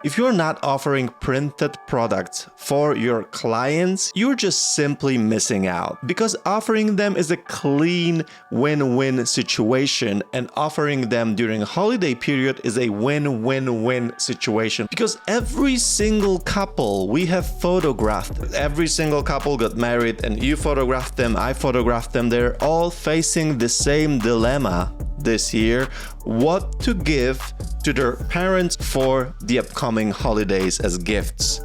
If you're not offering printed products for your clients, you're just simply missing out, because offering them is a clean win-win situation, and offering them during a holiday period is a win-win-win situation, because every single couple we have photographed, every single couple got married and you photographed them, I photographed them, they're all facing the same dilemma this year: what to give to their parents for the upcoming holidays as gifts.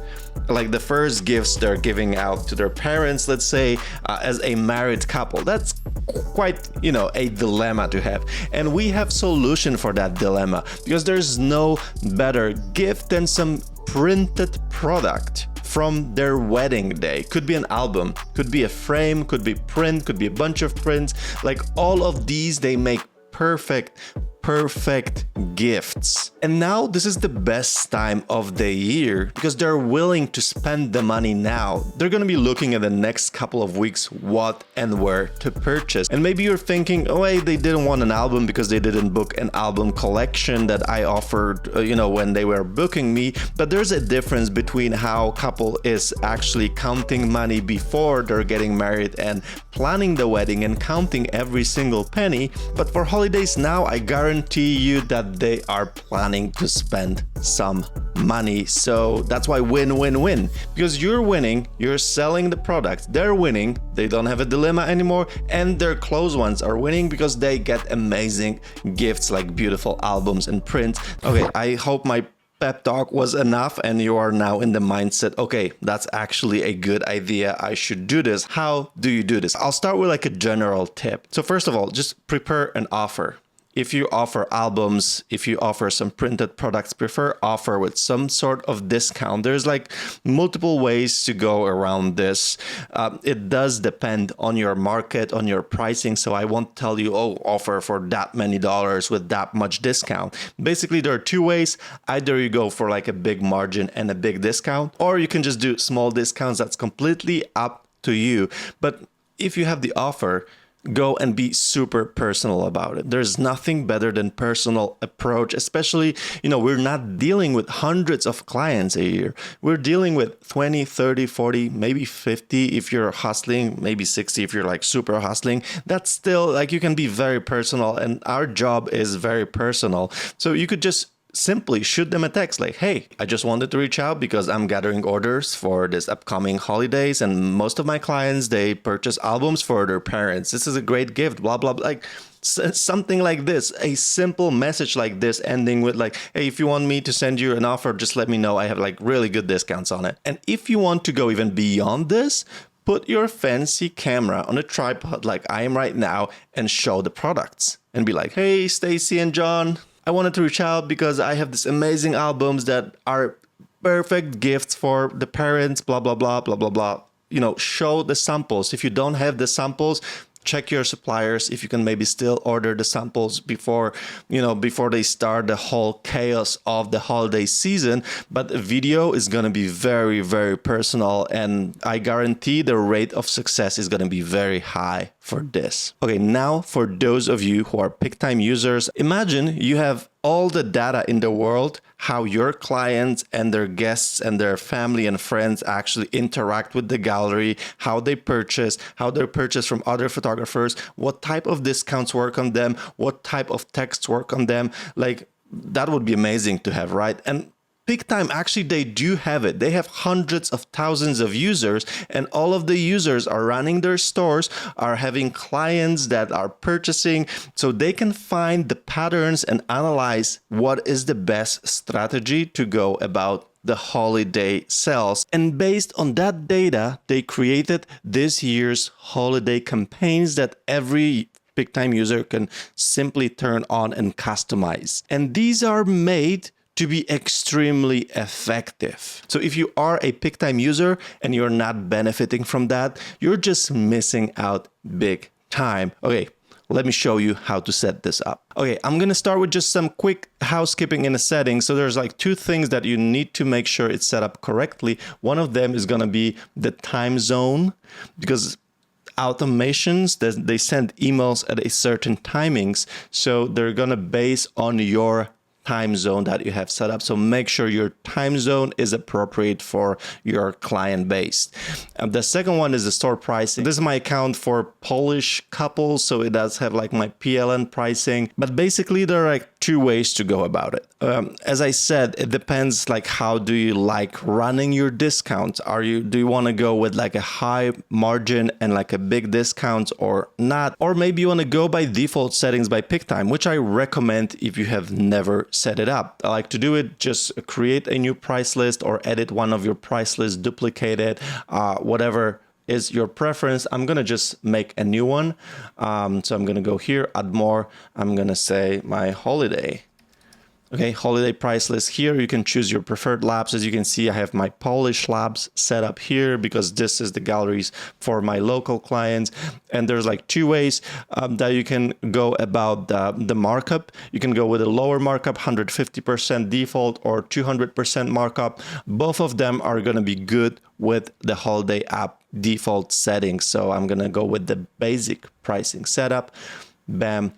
Like the first gifts they're giving out to their parents, let's say, as a married couple. That's quite, a dilemma to have. And we have solution for that dilemma, because there's no better gift than some printed product from their wedding day. Could be an album, could be a frame, could be print, could be a bunch of prints. Like all of these, they make perfect gifts. And now this is the best time of the year, because they're willing to spend the money now. They're going to be looking at the next couple of weeks what and where to purchase. And maybe you're thinking, oh, hey, they didn't want an album because they didn't book an album collection that I offered, when they were booking me. But there's a difference between how a couple is actually counting money before they're getting married and planning the wedding and counting every single penny. But for holidays now, I guarantee you that they are planning to spend some money. So that's why win-win-win, because you're winning, you're selling the product, they're winning, they don't have a dilemma anymore, and their close ones are winning because they get amazing gifts like beautiful albums and prints. Okay, I hope my pep talk was enough and you are now in the mindset, okay, that's actually a good idea, I should do this. How do you do this? I'll start with like a general tip. So first of all, just prepare an offer. If you offer albums, if you offer some printed products, prefer offer with some sort of discount. There's like multiple ways to go around this. It does depend on your market, on your pricing. So I won't tell you, oh, offer for that many dollars with that much discount. Basically, there are two ways. Either you go for like a big margin and a big discount, or you can just do small discounts. That's completely up to you. But if you have the offer, go and be super personal about it. There's nothing better than personal approach, especially, we're not dealing with hundreds of clients a year. We're dealing with 20, 30, 40, maybe 50 if you're hustling, maybe 60 if you're like super hustling. That's still like, you can be very personal, and our job is very personal. So you could just simply shoot them a text like, hey, I just wanted to reach out because I'm gathering orders for this upcoming holidays, and most of my clients, they purchase albums for their parents. This is a great gift, blah, blah, blah. Like something like this, a simple message like this, ending with like, hey, if you want me to send you an offer, just let me know. I have like really good discounts on it. And if you want to go even beyond this, put your fancy camera on a tripod like I am right now and show the products and be like, hey, Stacy and John, I wanted to reach out because I have these amazing albums that are perfect gifts for the parents, blah, blah, blah, blah, blah, blah. Show the samples. If you don't have the samples, check your suppliers if you can maybe still order the samples before they start the whole chaos of the holiday season. But the video is going to be very, very personal, and I guarantee the rate of success is going to be very high for this. Okay, now for those of you who are Pic-Time users, imagine you have all the data in the world, how your clients and their guests and their family and friends actually interact with the gallery, how they purchase from other photographers, what type of discounts work on them, what type of texts work on them. Like, that would be amazing to have, right? And Pic-Time, actually, they do have it. They have hundreds of thousands of users, and all of the users are running their stores, are having clients that are purchasing, so they can find the patterns and analyze what is the best strategy to go about the holiday sales. And based on that data, they created this year's holiday campaigns that every Pic-Time user can simply turn on and customize. And these are made to be extremely effective. So if you are a Pic-Time user and you're not benefiting from that, you're just missing out big time. Okay, let me show you how to set this up. Okay, I'm gonna start with just some quick housekeeping in the settings. So there's like two things that you need to make sure it's set up correctly. One of them is gonna be the time zone, because automations, they send emails at a certain timings. So they're gonna base on your time zone that you have set up. So make sure your time zone is appropriate for your client base. The second one is the store pricing. This is my account for Polish couples, so it does have like my PLN pricing. But basically, there are like two ways to go about it. As I said, it depends like how do you like running your discounts? Do you want to go with like a high margin and like a big discount or not? Or maybe you want to go by default settings by Pic-Time, which I recommend if you have never set it up. I like to do it, just create a new price list or edit one of your price lists, duplicate it, whatever is your preference. I'm going to just make a new one. So I'm going to go here, add more. I'm going to say my holiday. Okay, holiday price list here. You can choose your preferred labs. As you can see, I have my Polish labs set up here because this is the galleries for my local clients. And there's like two ways that you can go about the markup. You can go with a lower markup, 150% default or 200% markup. Both of them are going to be good with the holiday app default settings. So I'm going to go with the basic pricing setup. Bam.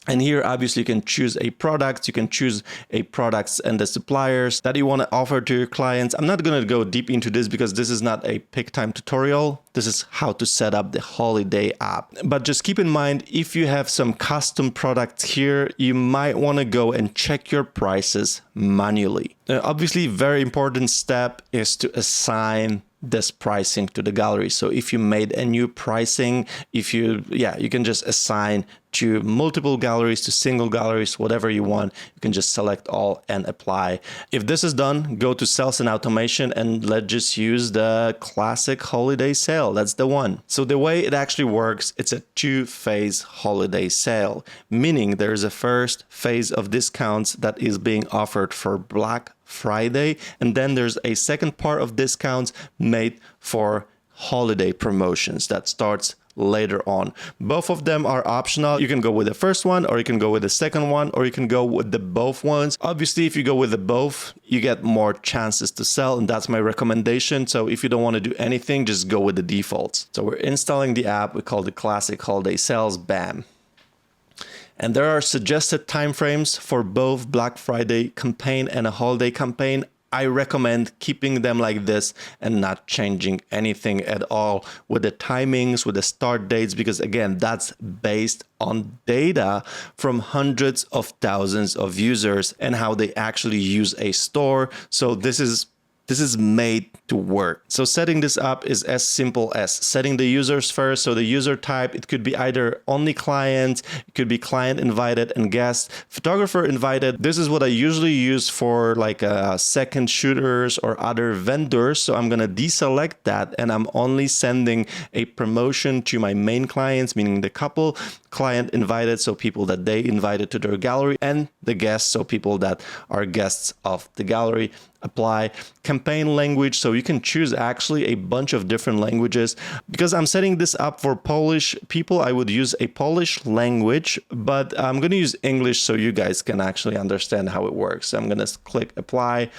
And here, obviously, you can choose a product. You can choose a products and the suppliers that you want to offer to your clients. I'm not going to go deep into this because this is not a Pic-Time tutorial. This is how to set up the holiday app. But just keep in mind, if you have some custom products here, you might want to go and check your prices manually. Obviously, very important step is to assign this pricing to the gallery. So if you made a new pricing, you can just assign to multiple galleries, to single galleries, whatever you want. You can just select all and apply. If this is done, go to sales and automation and let's just use the classic holiday sale. That's the one. So the way it actually works, it's a two-phase holiday sale, meaning there's a first phase of discounts that is being offered for Black Friday, and then there's a second part of discounts made for holiday promotions that starts later on. Both of them are optional. You can go with the first one, or you can go with the second one, or you can go with the both ones. Obviously, if you go with the both, you get more chances to sell, and that's my recommendation. So if you don't want to do anything, just go with the defaults. So we're installing the app. We call it Classic Holiday Sales. Bam. And there are suggested timeframes for both Black Friday campaign and a holiday campaign. I recommend keeping them like this and not changing anything at all with the timings, with the start dates, because again, that's based on data from hundreds of thousands of users and how they actually use a store. So this is made to work. So setting this up is as simple as setting the users first. So the user type, it could be either only client, it could be client invited and guest, photographer invited. This is what I usually use for like second shooters or other vendors. So I'm going to deselect that and I'm only sending a promotion to my main clients, meaning the couple, client invited, so people that they invited to their gallery, and the guests, so people that are guests of the gallery. Apply campaign language, so you can choose actually a bunch of different languages. Because I'm setting this up for Polish people, I would use a Polish language, but I'm going to use English so you guys can actually understand how it works. So I'm going to click apply.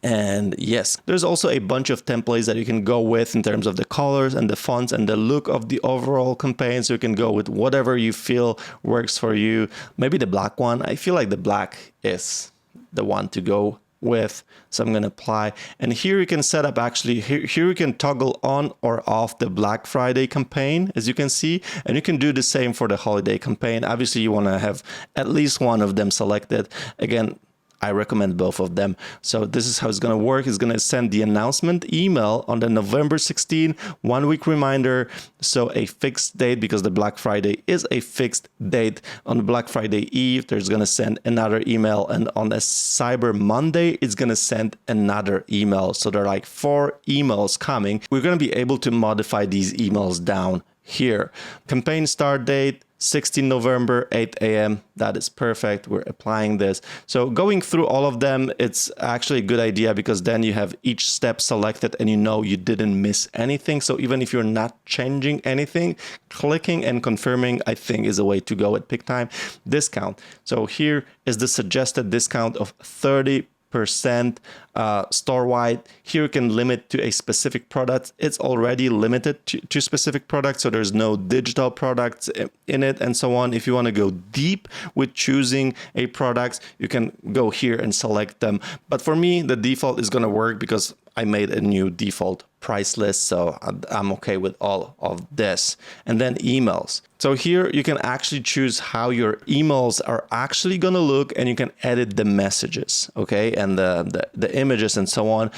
And yes, there's also a bunch of templates that you can go with in terms of the colors and the fonts and the look of the overall campaign. So you can go with whatever you feel works for you. Maybe the black one. I feel like the black is the one to go with. So I'm going to apply. And here you can set up actually, here you can toggle on or off the Black Friday campaign, as you can see. And you can do the same for the holiday campaign. Obviously, you want to have at least one of them selected. Again, I recommend both of them. So this is how it's going to work. It's going to send the announcement email on the November 16, 1 week reminder. So a fixed date, because the Black Friday is a fixed date. On the Black Friday Eve, there's going to send another email. And on a Cyber Monday, it's going to send another email. So there are like 4 emails coming. We're going to be able to modify these emails down here. Campaign start date, 16 November, 8 a.m. That is perfect. We're applying this. So going through all of them, it's actually a good idea because then you have each step selected and you know you didn't miss anything. So even if you're not changing anything, clicking and confirming, I think, is a way to go at Pic-Time. Discount. So here is the suggested discount of 30%. percent store-wide. Here you can limit to a specific product. It's already limited to specific products, so there's no digital products in it and so on. If you want to go deep with choosing a product, you can go here and select them. But for me, the default is going to work because I made a new default price list, so I'm okay with all of this. And then emails. So here you can actually choose how your emails are actually going to look, and you can edit the messages, okay, and the images and so on.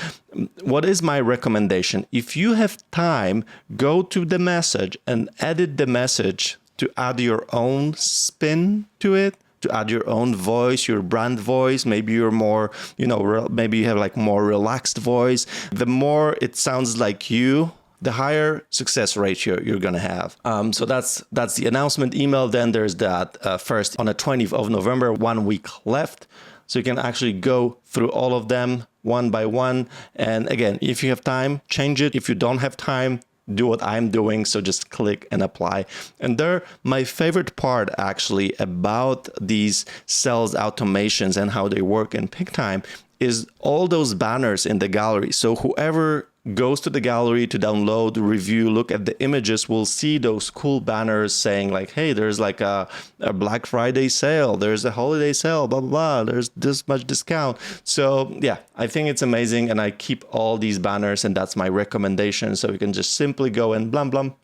What is my recommendation? If you have time, go to the message and edit the message to add your own spin to it, to add your own voice, your brand voice. Maybe you're more, maybe you have like more relaxed voice. The more it sounds like you, the higher success ratio you're gonna have. So that's the announcement email. Then there's that first on the 20th of November, 1 week left. So you can actually go through all of them one by one. And again, if you have time, change it. If you don't have time, do what I'm doing. So just click and apply. And my favorite part actually about these sales automations and how they work in Pic-Time is all those banners in the gallery. So whoever goes to the gallery to download, review, look at the images, will see those cool banners saying like, hey, there's like a Black Friday sale, there's a holiday sale, blah, blah, blah, there's this much discount. So yeah, I think it's amazing. And I keep all these banners, and that's my recommendation. So you can just simply go and blam, blam,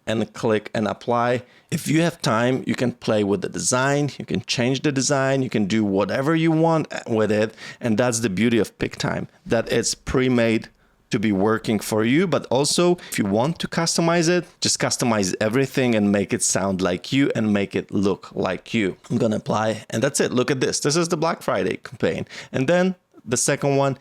and click and apply. If you have time, you can play with the design, you can change the design, you can do whatever you want with it. And that's the beauty of Pic-Time, that it's pre-made to be working for you. But also, if you want to customize it, just customize everything and make it sound like you and make it look like you. I'm gonna apply, and that's it. Look at this. This is the Black Friday campaign. And then the second one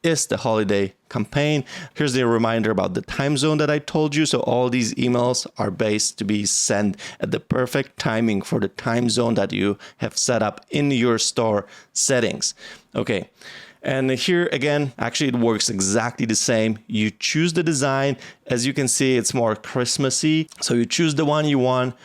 is the holiday campaign. Here's the reminder about the time zone that I told you. So all these emails are based to be sent at the perfect timing for the time zone that you have set up in your store settings. Okay. And here again, actually it works exactly the same. You choose the design. As you can see, it's more Christmassy. So you choose the one you want.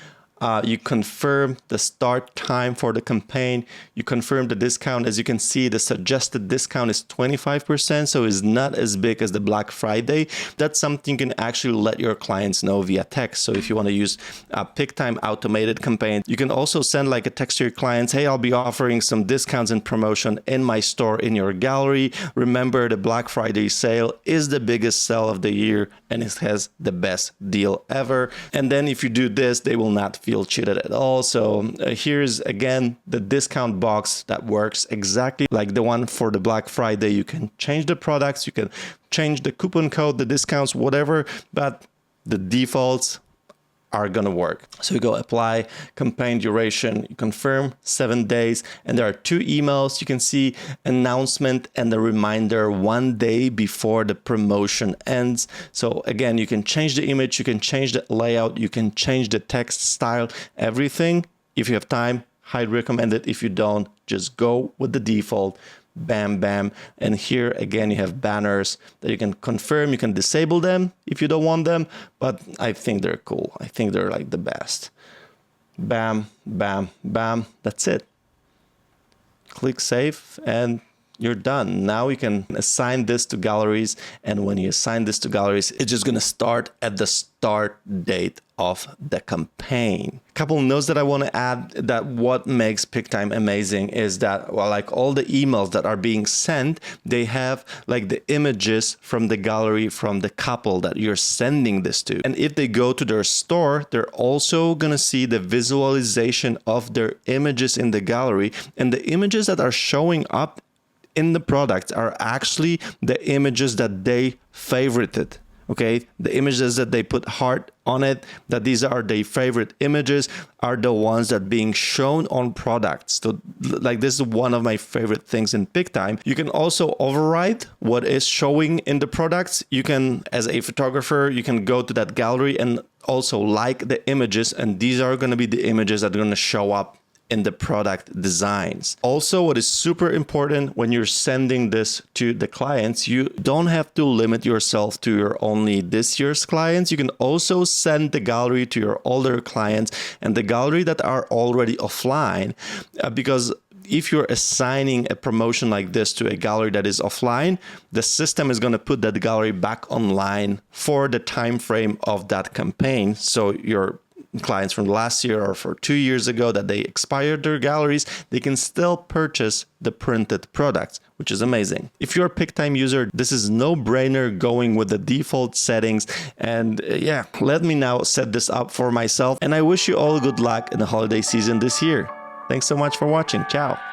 You confirm the start time for the campaign. You confirm the discount. As you can see, the suggested discount is 25%, so it's not as big as the Black Friday. That's something you can actually let your clients know via text. So if you want to use a Pic-Time automated campaign, you can also send like a text to your clients, hey, I'll be offering some discounts and promotion in my store in your gallery. Remember, the Black Friday sale is the biggest sale of the year, and it has the best deal ever. And then if you do this, they will not feel cheated at all. So here's again the discount box that works exactly like the one for the Black Friday. You can change the products, you can change the coupon code, the discounts, whatever, but the defaults are gonna work. So you go apply, campaign duration, you confirm 7 days, and there are 2 emails. You can see announcement and the reminder 1 day before the promotion ends. So again, you can change the image, you can change the layout, you can change the text style, everything. If you have time, highly recommend it. If you don't, just go with the default. Bam, bam. And here again, you have banners that you can confirm. You can disable them if you don't want them, but I think they're cool. I think they're like the best. Bam, bam, bam. That's it. Click save and you're done. Now you can assign this to galleries. And when you assign this to galleries, it's just going to start at the start date of the campaign. A couple notes that I want to add, that what makes Pic-Time amazing is that, well, like all the emails that are being sent, they have like the images from the gallery from the couple that you're sending this to. And if they go to their store, they're also going to see the visualization of their images in the gallery, and the images that are showing up in the product are actually the images that they favorited. Okay, the images that they put heart on it, that these are their favorite images, are the ones that being shown on products. So like this is one of my favorite things in Pic-Time. You can also override what is showing in the products. You can, as a photographer, you can go to that gallery and also like the images, and these are going to be the images that are going to show up in the product designs. Also, what is super important when you're sending this to the clients, you don't have to limit yourself to your only this year's clients. You can also send the gallery to your older clients and the gallery that are already offline, because if you're assigning a promotion like this to a gallery that is offline, the system is going to put that gallery back online for the time frame of that campaign. So your clients from last year or for 2 years ago that they expired their galleries, they can still purchase the printed products, which is amazing. If you're a Pic-Time user, this is no-brainer going with the default settings. And yeah, let me now set this up for myself. And I wish you all good luck in the holiday season this year. Thanks so much for watching. Ciao.